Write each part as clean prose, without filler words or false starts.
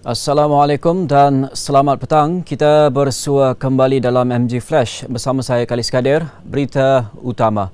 Assalamualaikum dan selamat petang. Kita bersua kembali dalam MG Flash bersama saya Khalis Kadir. Berita utama.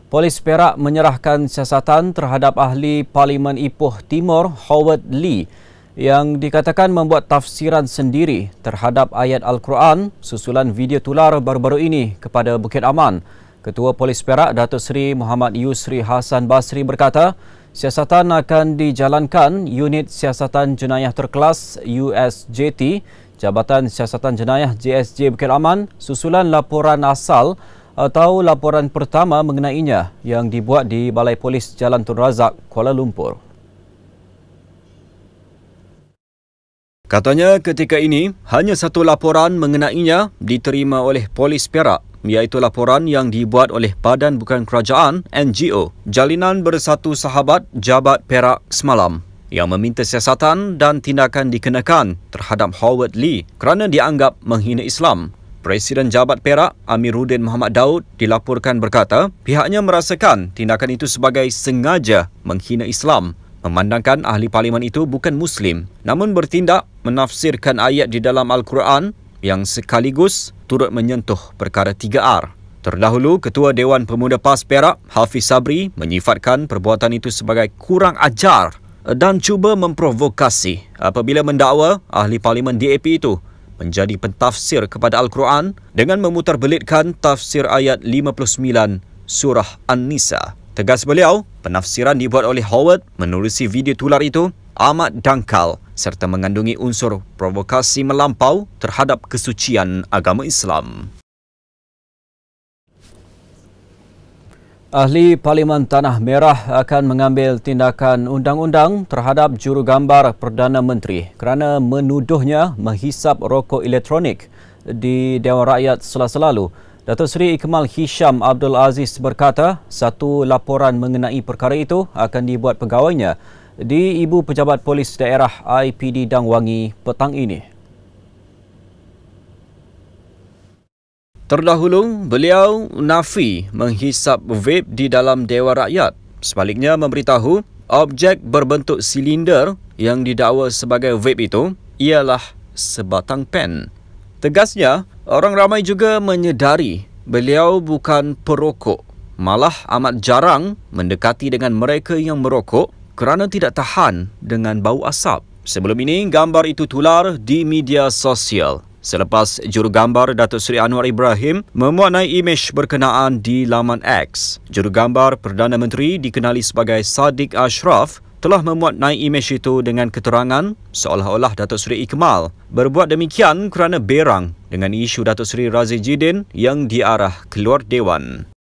Polis Perak menyerahkan siasatan terhadap ahli Parlimen Ipoh Timur Howard Lee yang dikatakan membuat tafsiran sendiri terhadap ayat Al-Quran susulan video tular baru-baru ini kepada Bukit Aman. Ketua Polis Perak Datuk Seri Muhammad Yusri Hassan Basri berkata, siasatan akan dijalankan Unit Siasatan Jenayah Terkelas USJT, Jabatan Siasatan Jenayah JSJ Bukit Aman, susulan laporan asal atau laporan pertama mengenainya yang dibuat di Balai Polis Jalan Tun Razak, Kuala Lumpur. Katanya ketika ini hanya satu laporan mengenainya diterima oleh Polis Perak, iaitu laporan yang dibuat oleh Badan Bukan Kerajaan NGO Jalinan Bersatu Sahabat Jabat Perak semalam yang meminta siasatan dan tindakan dikenakan terhadap Howard Lee kerana dianggap menghina Islam. Presiden Jabat Perak Amiruddin Muhammad Daud dilaporkan berkata pihaknya merasakan tindakan itu sebagai sengaja menghina Islam, memandangkan ahli parlimen itu bukan Muslim namun bertindak menafsirkan ayat di dalam Al-Quran yang sekaligus turut menyentuh perkara 3R. Terdahulu, Ketua Dewan Pemuda PAS Perak, Hafiz Sabri, menyifatkan perbuatan itu sebagai kurang ajar dan cuba memprovokasi apabila mendakwa ahli parlimen DAP itu menjadi pentafsir kepada Al-Quran dengan memutarbelitkan tafsir ayat 59 Surah An-Nisa. Tegas beliau, penafsiran dibuat oleh Howard menerusi video tular itu amat dangkal serta mengandungi unsur provokasi melampau terhadap kesucian agama Islam. Ahli Parlimen Tanah Merah akan mengambil tindakan undang-undang terhadap jurugambar Perdana Menteri kerana menuduhnya menghisap rokok elektronik di Dewan Rakyat Selasa lalu. Datuk Seri Ikmal Hisham Abdul Aziz berkata satu laporan mengenai perkara itu akan dibuat pegawainya di Ibu Pejabat Polis Daerah IPD Dang Wangi petang ini. Terdahulu, beliau nafi menghisap vape di dalam Dewan Rakyat. Sebaliknya memberitahu objek berbentuk silinder yang didakwa sebagai vape itu ialah sebatang pen. Tegasnya, orang ramai juga menyedari beliau bukan perokok, malah amat jarang mendekati dengan mereka yang merokok kerana tidak tahan dengan bau asap. Sebelum ini, gambar itu tular di media sosial selepas jurugambar Datuk Seri Anwar Ibrahim memuat naik imej berkenaan di laman X. Jurugambar Perdana Menteri dikenali sebagai Sadiq Ashraf telah memuat naik imej itu dengan keterangan seolah-olah Datuk Seri Ikmal berbuat demikian kerana berang dengan isu Datuk Seri Razif Jidin yang diarah keluar Dewan.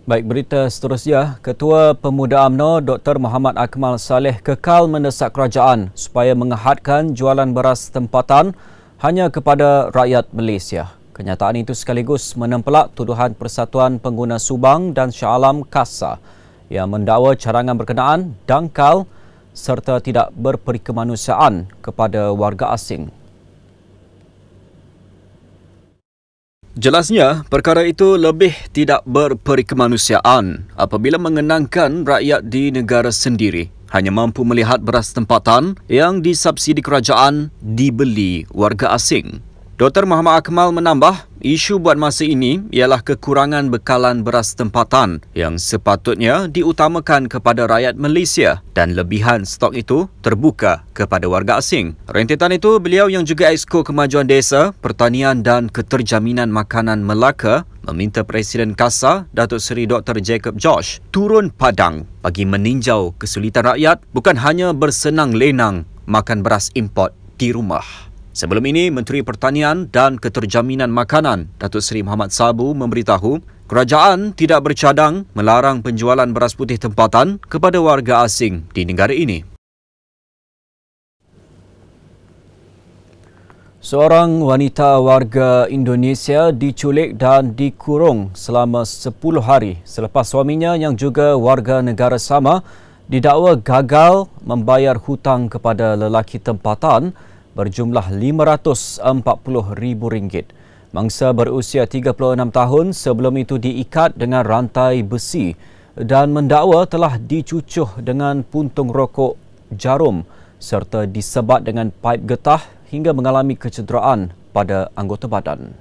Baik, berita seterusnya, Ketua Pemuda UMNO Dr. Muhammad Akmal Saleh kekal mendesak kerajaan supaya mengehadkan jualan beras tempatan hanya kepada rakyat Malaysia. Kenyataan itu sekaligus menempelak tuduhan Persatuan Pengguna Subang dan Shah Alam KASA yang mendakwa carangan berkenaan dangkal serta tidak berperikemanusiaan kepada warga asing. Jelasnya, perkara itu lebih tidak berperikemanusiaan apabila mengenangkan rakyat di negara sendiri hanya mampu melihat beras tempatan yang disubsidi kerajaan dibeli warga asing. Dr. Muhammad Akmal menambah, isu buat masa ini ialah kekurangan bekalan beras tempatan yang sepatutnya diutamakan kepada rakyat Malaysia dan lebihan stok itu terbuka kepada warga asing. Rentetan itu, beliau yang juga Exco Kemajuan Desa, Pertanian dan Keterjaminan Makanan Melaka meminta Presiden KASA, Datuk Seri Dr. Jacob Josh, turun padang bagi meninjau kesulitan rakyat bukan hanya bersenang-lenang makan beras import di rumah. Sebelum ini, Menteri Pertanian dan Keterjaminan Makanan Datuk Seri Muhammad Sabu memberitahu kerajaan tidak bercadang melarang penjualan beras putih tempatan kepada warga asing di negara ini. Seorang wanita warga Indonesia diculik dan dikurung selama 10 hari selepas suaminya yang juga warga negara sama didakwa gagal membayar hutang kepada lelaki tempatan berjumlah RM540,000. Mangsa berusia 36 tahun sebelum itu diikat dengan rantai besi dan mendakwa telah dicucuh dengan puntung rokok jarum serta disebat dengan paip getah hingga mengalami kecederaan pada anggota badan.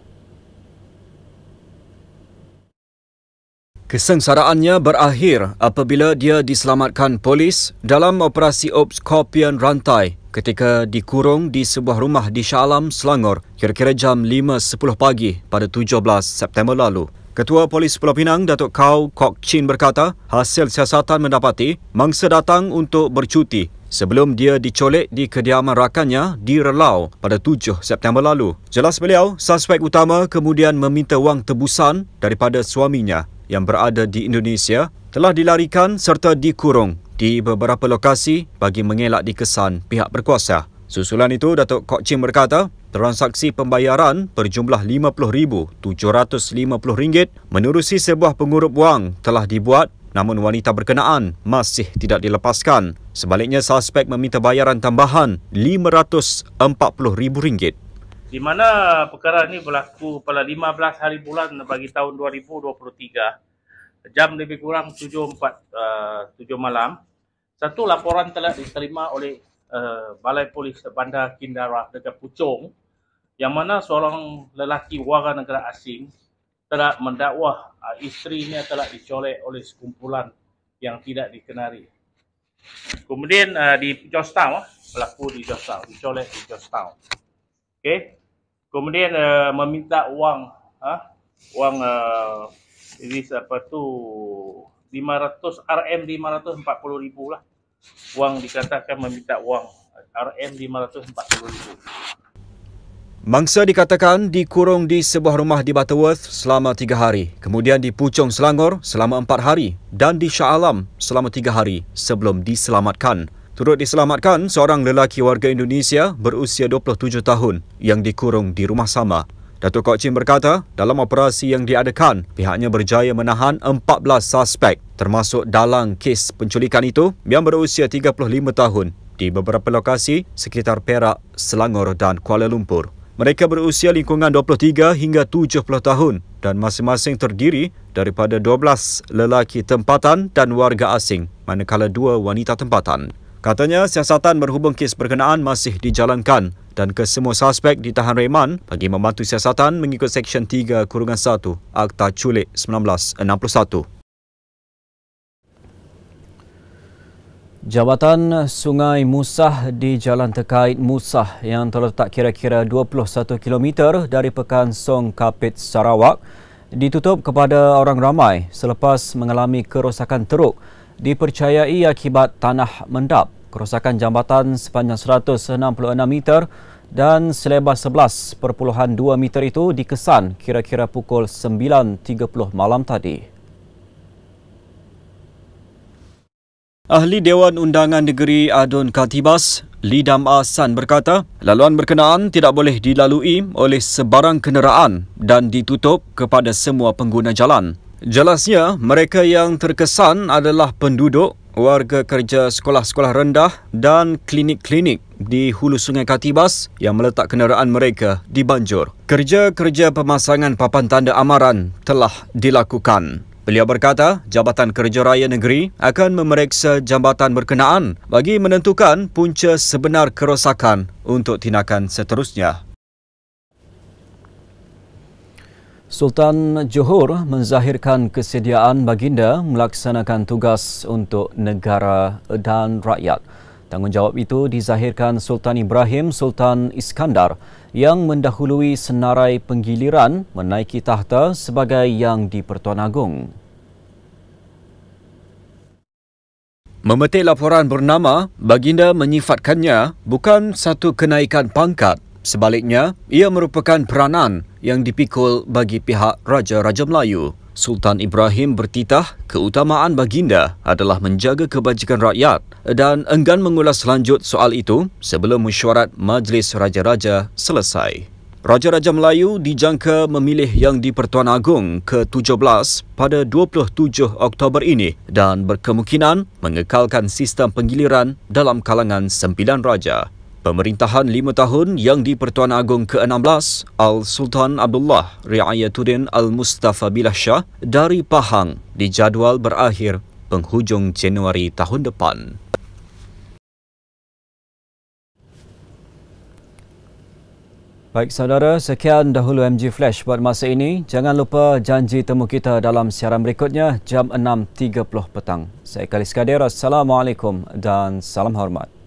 Kesengsaraannya berakhir apabila dia diselamatkan polis dalam operasi Ops Kopian Rantai ketika dikurung di sebuah rumah di Shah Alam, Selangor kira-kira jam 5.10 pagi pada 17 September lalu. Ketua Polis Pulau Pinang, Datuk Kau Kok Chin berkata, hasil siasatan mendapati mangsa datang untuk bercuti sebelum dia dicolek di kediaman rakannya di Relau pada 7 September lalu. Jelas beliau, suspek utama kemudian meminta wang tebusan daripada suaminya yang berada di Indonesia telah dilarikan serta dikurung di beberapa lokasi bagi mengelak dikesan pihak berkuasa. Susulan itu, Datuk Kok Chin berkata, transaksi pembayaran berjumlah RM50,750 menerusi sebuah pengurup wang telah dibuat namun wanita berkenaan masih tidak dilepaskan. Sebaliknya, suspek meminta bayaran tambahan RM540,000. Di mana perkara ini berlaku pada 15 hari bulan bagi tahun 2023, jam lebih kurang 7 malam. Satu laporan telah diterima oleh Balai Polis Bandar Kindara dekat Puchong, yang mana seorang lelaki warga negara asing telah mendakwa isterinya telah dicolek oleh sekumpulan yang tidak dikenali. Kemudian di Georgetown, berlaku di Georgetown, dicolek di Georgetown. Okey. Kemudian meminta wang ini apa tu 500 RM540,000 lah. Wang dikatakan meminta wang RM540,000. Mangsa dikatakan dikurung di sebuah rumah di Butterworth selama 3 hari, kemudian di Puchong, Selangor selama 4 hari dan di Shah Alam selama 3 hari sebelum diselamatkan. Turut diselamatkan seorang lelaki warga Indonesia berusia 27 tahun yang dikurung di rumah sama. Datuk Kok Chin berkata, dalam operasi yang diadakan, pihaknya berjaya menahan 14 suspek termasuk dalang kes penculikan itu yang berusia 35 tahun di beberapa lokasi sekitar Perak, Selangor dan Kuala Lumpur. Mereka berusia lingkungan 23 hingga 70 tahun dan masing-masing terdiri daripada 12 lelaki tempatan dan warga asing, manakala 2 wanita tempatan. Katanya, siasatan berhubung kes berkenaan masih dijalankan dan kesemua suspek ditahan reman bagi membantu siasatan mengikut Seksyen 3-1 Akta Culik 1961. Jabatan Sungai Musah di Jalan Terkait Musah yang terletak kira-kira 21 km dari Pekan Song Kapit, Sarawak ditutup kepada orang ramai selepas mengalami kerosakan teruk dipercayai akibat tanah mendap. Kerosakan jambatan sepanjang 166 meter dan selebar 11.2 meter itu dikesan kira-kira pukul 9.30 malam tadi. Ahli Dewan Undangan Negeri Adun Khatibas, Lidam Ahsan berkata, laluan berkenaan tidak boleh dilalui oleh sebarang kenderaan dan ditutup kepada semua pengguna jalan. Jelasnya, mereka yang terkesan adalah penduduk, warga kerja sekolah-sekolah rendah dan klinik-klinik di hulu Sungai Khatibas yang meletak kenderaan mereka di banjur. Kerja-kerja pemasangan papan tanda amaran telah dilakukan. Beliau berkata, Jabatan Kerja Raya Negeri akan memeriksa jambatan berkenaan bagi menentukan punca sebenar kerosakan untuk tindakan seterusnya. Sultan Johor menzahirkan kesediaan baginda melaksanakan tugas untuk negara dan rakyat. Tanggungjawab itu dizahirkan Sultan Ibrahim Sultan Iskandar yang mendahului senarai penggiliran menaiki tahta sebagai Yang di-Pertuan Agong. Memetik laporan bernama, baginda menyifatkannya bukan satu kenaikan pangkat. Sebaliknya, ia merupakan peranan yang dipikul bagi pihak Raja-Raja Melayu. Sultan Ibrahim bertitah keutamaan baginda adalah menjaga kebajikan rakyat dan enggan mengulas lanjut soal itu sebelum mesyuarat Majlis Raja-Raja selesai. Raja-Raja Melayu dijangka memilih Yang di-Pertuan Agong ke-17 pada 27 Oktober ini dan berkemungkinan mengekalkan sistem penggiliran dalam kalangan 9 raja. Pemerintahan 5 tahun Yang di-Pertuan Agong ke-16 Al-Sultan Abdullah Riayatuddin Al-Mustafa Billah Shah dari Pahang dijadual berakhir penghujung Januari tahun depan. Baik saudara, sekian dahulu MG Flash buat masa ini. Jangan lupa janji temu kita dalam siaran berikutnya jam 6.30 petang. Saya Kalis Kadir, Assalamualaikum dan salam hormat.